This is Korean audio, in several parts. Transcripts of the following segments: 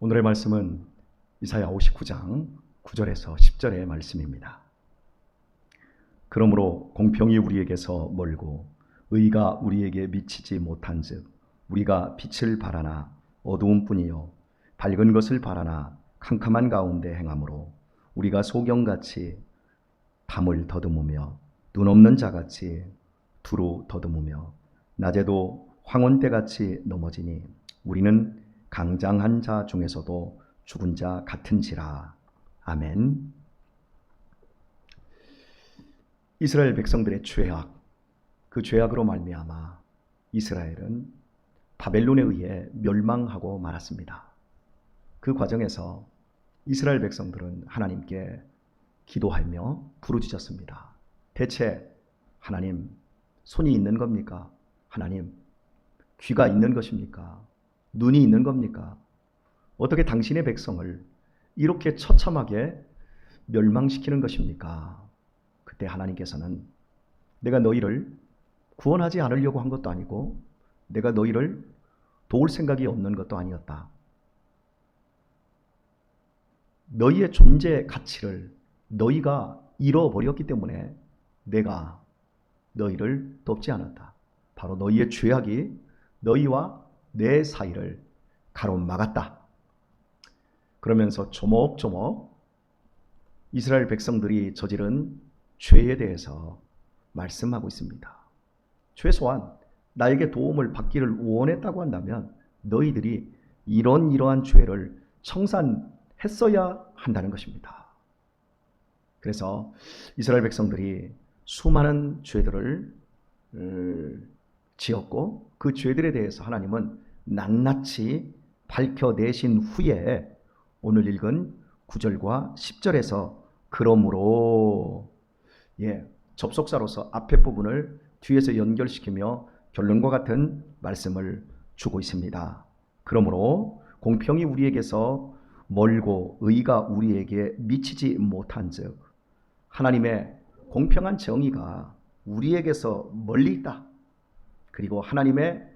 오늘의 말씀은 이사야 59장 9절에서 10절의 말씀입니다. 그러므로 공평이 우리에게서 멀고 의가 우리에게 미치지 못한즉 우리가 빛을 바라나 어두움뿐이요 밝은 것을 바라나 캄캄한 가운데 행함으로 우리가 소경같이 담을 더듬으며 눈 없는 자같이 두루 더듬으며 낮에도 황혼때같이 넘어지니 우리는 강장한 자 중에서도 죽은 자 같은지라. 아멘. 이스라엘 백성들의 죄악, 그 죄악으로 말미암아 이스라엘은 바벨론에 의해 멸망하고 말았습니다. 그 과정에서 이스라엘 백성들은 하나님께 기도하며 부르짖었습니다. 대체 하나님, 손이 있는 겁니까? 하나님, 귀가 있는 것입니까? 눈이 있는 겁니까? 어떻게 당신의 백성을 이렇게 처참하게 멸망시키는 것입니까? 그때 하나님께서는 내가 너희를 구원하지 않으려고 한 것도 아니고 내가 너희를 도울 생각이 없는 것도 아니었다. 너희의 존재 가치를 너희가 잃어버렸기 때문에 내가 너희를 돕지 않았다. 바로 너희의 죄악이 너희와 내 사이를 가로막았다. 그러면서 조목조목 이스라엘 백성들이 저지른 죄에 대해서 말씀하고 있습니다. 최소한 나에게 도움을 받기를 원했다고 한다면 너희들이 이러한 죄를 청산했어야 한다는 것입니다. 그래서 이스라엘 백성들이 수많은 죄들을 지었고 그 죄들에 대해서 하나님은 낱낱이 밝혀내신 후에 오늘 읽은 9절과 10절에서 그러므로 접속사로서 앞에 부분을 뒤에서 연결시키며 결론과 같은 말씀을 주고 있습니다. 그러므로 공평이 우리에게서 멀고 의가 우리에게 미치지 못한즉 하나님의 공평한 정의가 우리에게서 멀리 있다. 그리고 하나님의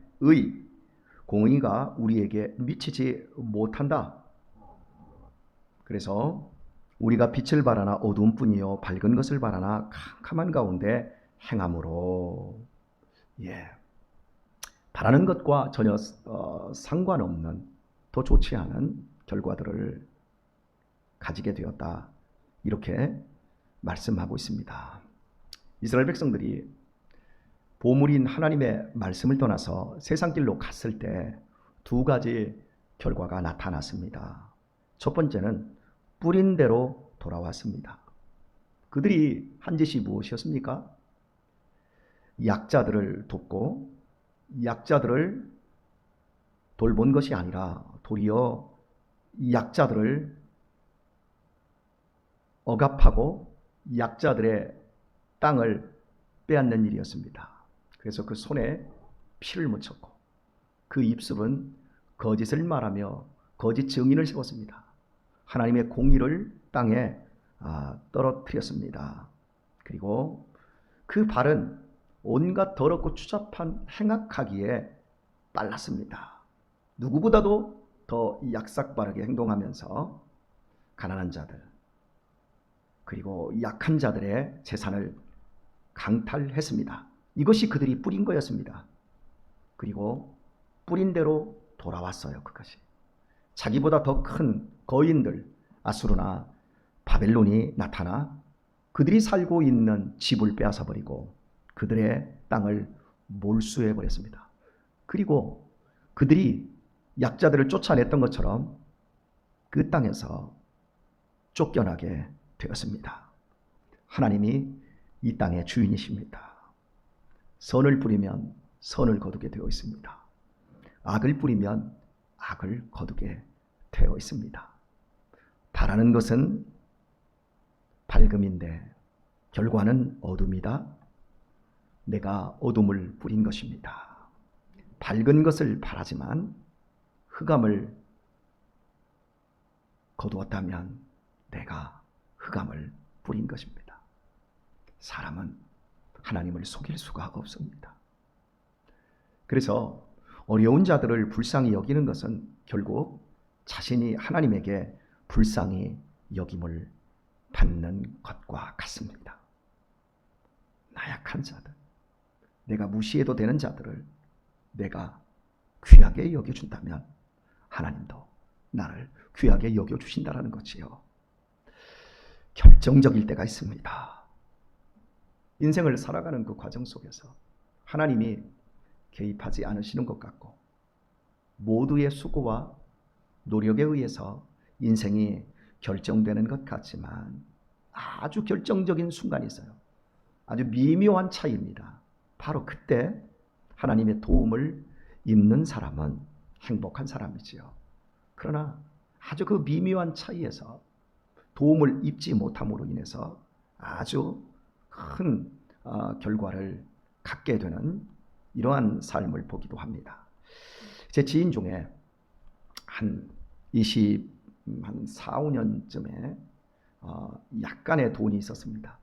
공의가 우리에게 미치지 못한다. 그래서 우리가 빛을 바라나 어두움뿐이요 밝은 것을 바라나 캄캄한 가운데 행함으로 바라는 것과 전혀 상관없는 더 좋지 않은 결과들을 가지게 되었다. 이렇게 말씀하고 있습니다. 이스라엘 백성들이 보물인 하나님의 말씀을 떠나서 세상 길로 갔을 때 두 가지 결과가 나타났습니다. 첫 번째는 뿌린 대로 돌아왔습니다. 그들이 한 짓이 무엇이었습니까? 약자들을 돕고 약자들을 돌본 것이 아니라 도리어 약자들을 억압하고 약자들의 땅을 빼앗는 일이었습니다. 그래서 그 손에 피를 묻혔고 그 입술은 거짓을 말하며 거짓 증인을 세웠습니다. 하나님의 공의를 땅에 떨어뜨렸습니다. 그리고 그 발은 온갖 더럽고 추잡한 행악하기에 빨랐습니다. 누구보다도 더 약삭빠르게 행동하면서 가난한 자들 그리고 약한 자들의 재산을 강탈했습니다. 이것이 그들이 뿌린 거였습니다. 그리고 뿌린 대로 돌아왔어요. 그것이 자기보다 더 큰 거인들 아수르나 바벨론이 나타나 그들이 살고 있는 집을 빼앗아버리고 그들의 땅을 몰수해버렸습니다. 그리고 그들이 약자들을 쫓아냈던 것처럼 그 땅에서 쫓겨나게 되었습니다. 하나님이 이 땅의 주인이십니다. 선을 뿌리면 선을 거두게 되어 있습니다. 악을 뿌리면 악을 거두게 되어 있습니다. 바라는 것은 밝음인데 결과는 어둠이다. 내가 어둠을 뿌린 것입니다. 밝은 것을 바라지만 흑암을 거두었다면 내가 흑암을 뿌린 것입니다. 사람은 하나님을 속일 수가 없습니다. 그래서 어려운 자들을 불쌍히 여기는 것은 결국 자신이 하나님에게 불쌍히 여김을 받는 것과 같습니다. 나약한 자들, 내가 무시해도 되는 자들을 내가 귀하게 여겨준다면 하나님도 나를 귀하게 여겨주신다는 것이요. 결정적일 때가 있습니다. 인생을 살아가는 그 과정 속에서 하나님이 개입하지 않으시는 것 같고 모두의 수고와 노력에 의해서 인생이 결정되는 것 같지만 아주 결정적인 순간이 있어요. 아주 미묘한 차이입니다. 바로 그때 하나님의 도움을 입는 사람은 행복한 사람이지요. 그러나 아주 그 미묘한 차이에서 도움을 입지 못함으로 인해서 아주 큰 결과를 갖게 되는 이러한 삶을 보기도 합니다. 제 지인 중에 한 4, 5년쯤에 약간의 돈이 있었습니다.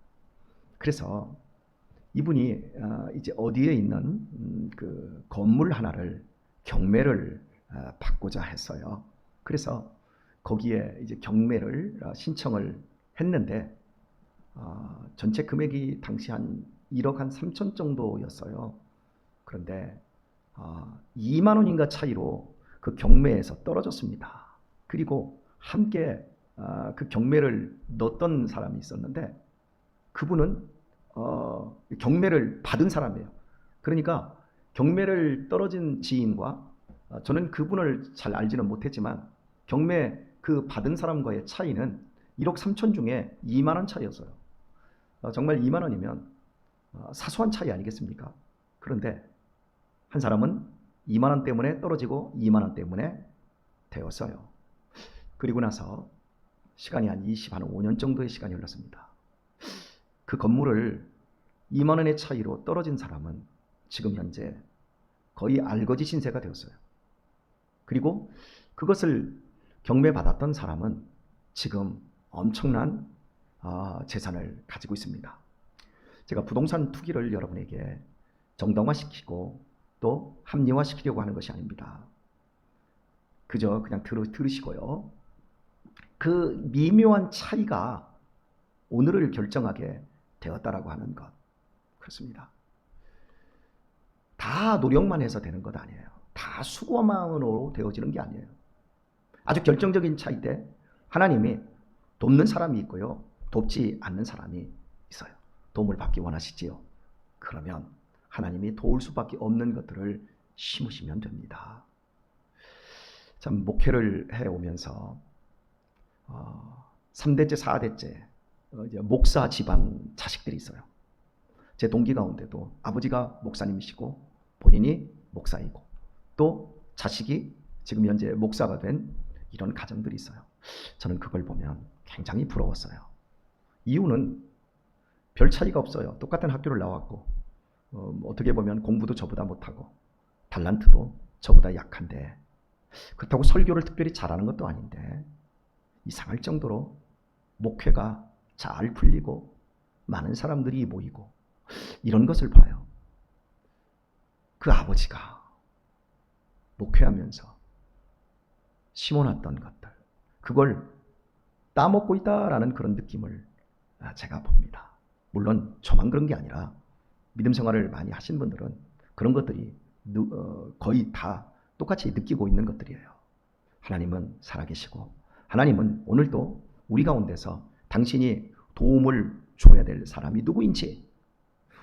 그래서 이분이 이제 어디에 있는 그 건물 하나를 경매를 받고자 했어요. 그래서 거기에 이제 경매를 신청을 했는데 전체 금액이 당시 한 1억 한 3천 정도였어요. 그런데 2만 원인가 차이로 그 경매에서 떨어졌습니다. 그리고 함께 그 경매를 넣었던 사람이 있었는데 그분은 경매를 받은 사람이에요. 그러니까 경매를 떨어진 지인과 저는 그분을 잘 알지는 못했지만 경매 그 받은 사람과의 차이는 1억 3천 중에 2만 원 차이였어요. 정말 2만 원이면 사소한 차이 아니겠습니까? 그런데 한 사람은 2만 원 때문에 떨어지고 2만 원 때문에 되었어요. 그리고 나서 시간이 한 5년 정도의 시간이 흘렀습니다. 그 건물을 2만 원의 차이로 떨어진 사람은 지금 현재 거의 알거지 신세가 되었어요. 그리고 그것을 경매받았던 사람은 지금 엄청난 재산을 가지고 있습니다. 제가 부동산 투기를 여러분에게 정당화시키고 또 합리화시키려고 하는 것이 아닙니다. 그저 그냥 들으시고요. 그 미묘한 차이가 오늘을 결정하게 되었다라고 하는 것. 그렇습니다. 다 노력만 해서 되는 것 아니에요. 다 수고만으로 되어지는 게 아니에요. 아주 결정적인 차이 때 하나님이 돕는 사람이 있고요. 돕지 않는 사람이 있어요. 도움을 받기 원하시지요. 그러면 하나님이 도울 수밖에 없는 것들을 심으시면 됩니다. 참 목회를 해오면서 3대째 4대째 목사 집안 자식들이 있어요. 제 동기 가운데도 아버지가 목사님이시고 본인이 목사이고 또 자식이 지금 현재 목사가 된 이런 가정들이 있어요. 저는 그걸 보면 굉장히 부러웠어요. 이유는 별 차이가 없어요. 똑같은 학교를 나왔고 어떻게 보면 공부도 저보다 못하고 달란트도 저보다 약한데 그렇다고 설교를 특별히 잘하는 것도 아닌데 이상할 정도로 목회가 잘 풀리고 많은 사람들이 모이고 이런 것을 봐요. 그 아버지가 목회하면서 심어놨던 것들, 그걸 따먹고 있다라는 그런 느낌을 제가 봅니다. 물론 저만 그런 게 아니라 믿음 생활을 많이 하신 분들은 그런 것들이 거의 다 똑같이 느끼고 있는 것들이에요. 하나님은 살아계시고 하나님은 오늘도 우리 가운데서 당신이 도움을 줘야 될 사람이 누구인지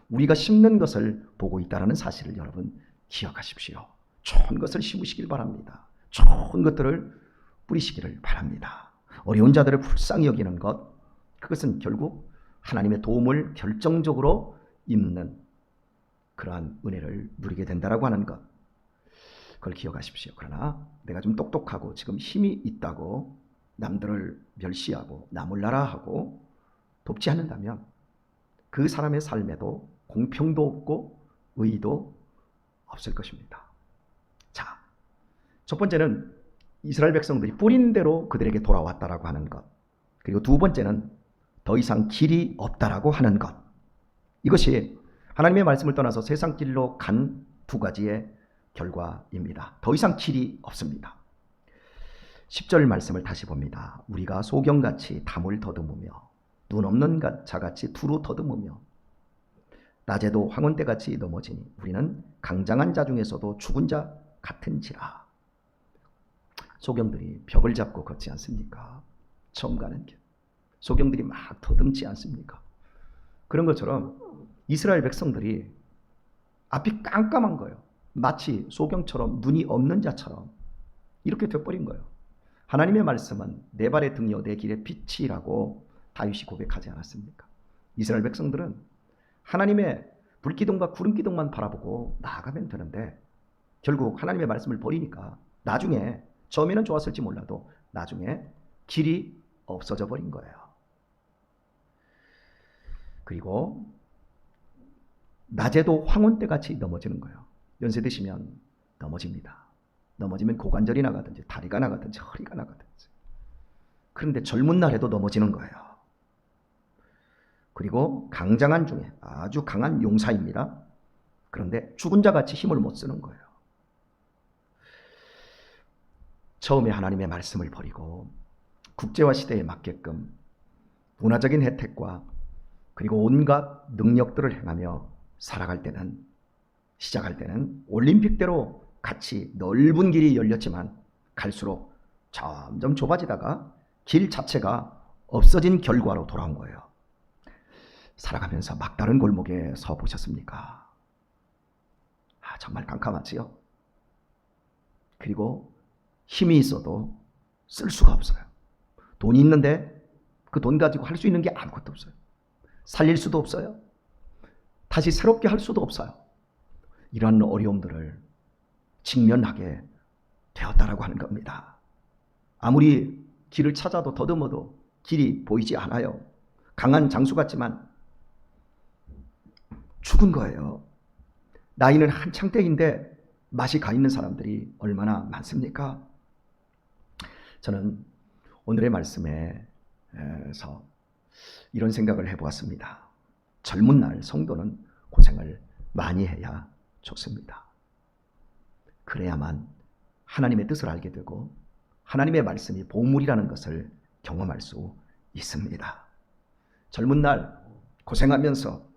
우리가 심는 것을 보고 있다는 사실을 여러분 기억하십시오. 좋은 것을 심으시길 바랍니다. 좋은 것들을 뿌리시기를 바랍니다. 어려운 자들을 불쌍히 여기는 것, 그것은 결국 하나님의 도움을 결정적으로 입는 그러한 은혜를 누리게 된다라고 하는 것, 그걸 기억하십시오. 그러나 내가 좀 똑똑하고 지금 힘이 있다고 남들을 멸시하고 나몰라라 하고 돕지 않는다면 그 사람의 삶에도 공평도 없고 의의도 없을 것입니다. 자, 첫 번째는 이스라엘 백성들이 뿌린 대로 그들에게 돌아왔다라고 하는 것. 그리고 두 번째는 더 이상 길이 없다라고 하는 것. 이것이 하나님의 말씀을 떠나서 세상 길로 간 두 가지의 결과입니다. 더 이상 길이 없습니다. 10절 말씀을 다시 봅니다. 우리가 소경같이 담을 더듬으며 눈 없는 자같이 두루 더듬으며 낮에도 황혼때같이 넘어지니 우리는 강장한 자 중에서도 죽은 자 같은지라. 소경들이 벽을 잡고 걷지 않습니까? 처음 가는 길. 소경들이 막 더듬지 않습니까? 그런 것처럼 이스라엘 백성들이 앞이 깜깜한 거예요. 마치 소경처럼 눈이 없는 자처럼 이렇게 돼버린 거예요. 하나님의 말씀은 내 발의 등이요 내 길의 빛이라고 다윗이 고백하지 않았습니까? 이스라엘 백성들은 하나님의 불기둥과 구름기둥만 바라보고 나아가면 되는데 결국 하나님의 말씀을 버리니까 나중에 처음에는 좋았을지 몰라도 나중에 길이 없어져 버린 거예요. 그리고 낮에도 황혼때같이 넘어지는 거예요. 연세 드시면 넘어집니다. 넘어지면 고관절이 나가든지 다리가 나가든지 허리가 나가든지. 그런데 젊은 날에도 넘어지는 거예요. 그리고 강장한 중에 아주 강한 용사입니다. 그런데 죽은 자같이 힘을 못 쓰는 거예요. 처음에 하나님의 말씀을 버리고 국제화 시대에 맞게끔 문화적인 혜택과 그리고 온갖 능력들을 행하며 시작할 때는 올림픽대로 같이 넓은 길이 열렸지만 갈수록 점점 좁아지다가 길 자체가 없어진 결과로 돌아온 거예요. 살아가면서 막다른 골목에 서 보셨습니까? 정말 깜깜하지요? 그리고 힘이 있어도 쓸 수가 없어요. 돈이 있는데 그 돈 가지고 할 수 있는 게 아무것도 없어요. 살릴 수도 없어요. 다시 새롭게 할 수도 없어요. 이러한 어려움들을 직면하게 되었다라고 하는 겁니다. 아무리 길을 찾아도 더듬어도 길이 보이지 않아요. 강한 장수 같지만 죽은 거예요. 나이는 한창 때인데 맛이 가 있는 사람들이 얼마나 많습니까? 저는 오늘의 말씀에서 이런 생각을 해보았습니다. 젊은 날 성도는 고생을 많이 해야 좋습니다. 그래야만 하나님의 뜻을 알게 되고 하나님의 말씀이 보물이라는 것을 경험할 수 있습니다. 젊은 날 고생하면서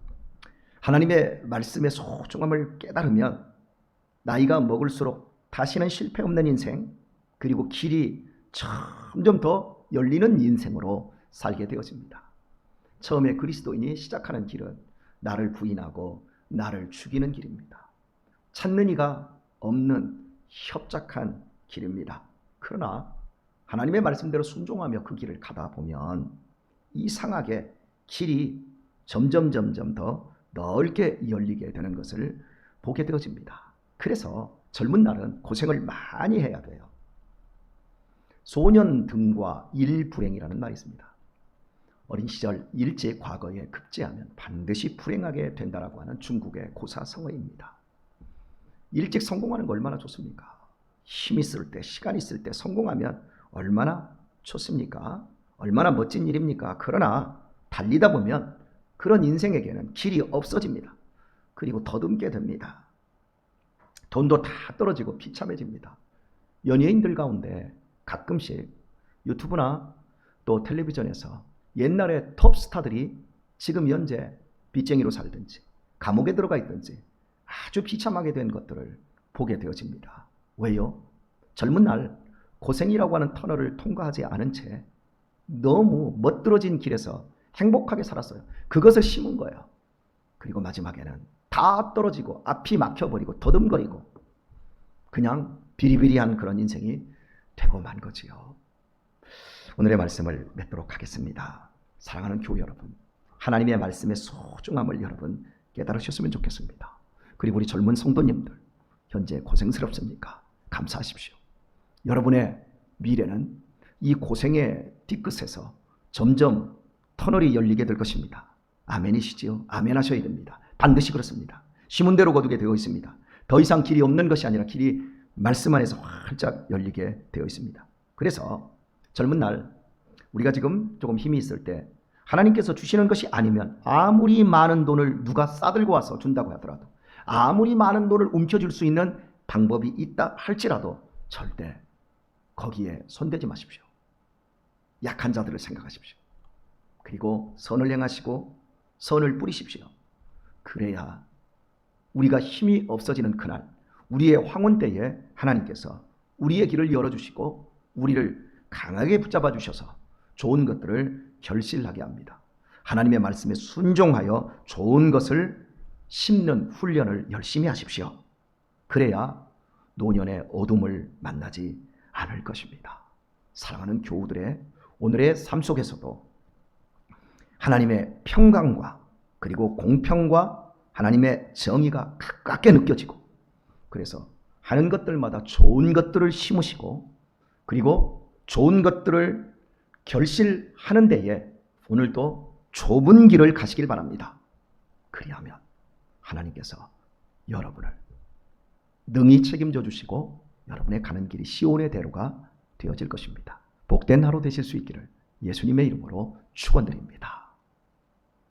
하나님의 말씀의 소중함을 깨달으면 나이가 먹을수록 다시는 실패 없는 인생 그리고 길이 점점 더 열리는 인생으로 살게 되어집니다. 처음에 그리스도인이 시작하는 길은 나를 부인하고 나를 죽이는 길입니다. 찾는 이가 없는 협착한 길입니다. 그러나 하나님의 말씀대로 순종하며 그 길을 가다 보면 이상하게 길이 점점 더 넓게 열리게 되는 것을 보게 되어집니다. 그래서 젊은 날은 고생을 많이 해야 돼요. 소년 등과 일불행이라는 말이 있습니다. 어린 시절 일제 과거에 급제하면 반드시 불행하게 된다라고 하는 중국의 고사성어입니다. 일찍 성공하는 거 얼마나 좋습니까? 힘 있을 때, 시간 있을 때 성공하면 얼마나 좋습니까? 얼마나 멋진 일입니까? 그러나 달리다 보면 그런 인생에게는 길이 없어집니다. 그리고 더듬게 됩니다. 돈도 다 떨어지고 비참해집니다. 연예인들 가운데 가끔씩 유튜브나 또 텔레비전에서 옛날에 톱스타들이 지금 현재 빚쟁이로 살든지 감옥에 들어가 있든지 아주 비참하게 된 것들을 보게 되어집니다. 왜요? 젊은 날 고생이라고 하는 터널을 통과하지 않은 채 너무 멋들어진 길에서 행복하게 살았어요. 그것을 심은 거예요. 그리고 마지막에는 다 떨어지고 앞이 막혀버리고 더듬거리고 그냥 비리비리한 그런 인생이 되고 만 거지요. 오늘의 말씀을 맺도록 하겠습니다. 사랑하는 교회 여러분, 하나님의 말씀의 소중함을 여러분 깨달으셨으면 좋겠습니다. 그리고 우리 젊은 성도님들 현재 고생스럽습니까? 감사하십시오. 여러분의 미래는 이 고생의 뒤끝에서 점점 터널이 열리게 될 것입니다. 아멘이시지요? 아멘 하셔야 됩니다. 반드시 그렇습니다. 심은 대로 거두게 되어 있습니다. 더 이상 길이 없는 것이 아니라 길이 말씀 안에서 활짝 열리게 되어 있습니다. 그래서 젊은 날 우리가 지금 조금 힘이 있을 때 하나님께서 주시는 것이 아니면 아무리 많은 돈을 누가 싸들고 와서 준다고 하더라도 아무리 많은 돈을 움켜줄 수 있는 방법이 있다 할지라도 절대 거기에 손대지 마십시오. 약한 자들을 생각하십시오. 그리고 선을 행하시고 선을 뿌리십시오. 그래야 우리가 힘이 없어지는 그날, 우리의 황혼 때에 하나님께서 우리의 길을 열어주시고 우리를 강하게 붙잡아 주셔서 좋은 것들을 결실하게 합니다. 하나님의 말씀에 순종하여 좋은 것을 심는 훈련을 열심히 하십시오. 그래야 노년의 어둠을 만나지 않을 것입니다. 사랑하는 교우들의 오늘의 삶 속에서도 하나님의 평강과 그리고 공평과 하나님의 정의가 가깝게 느껴지고, 그래서 하는 것들마다 좋은 것들을 심으시고 그리고 좋은 것들을 결실하는 데에 오늘도 좁은 길을 가시길 바랍니다. 그리하면 하나님께서 여러분을 능히 책임져 주시고 여러분의 가는 길이 시온의 대로가 되어질 것입니다. 복된 하루 되실 수 있기를 예수님의 이름으로 축원드립니다.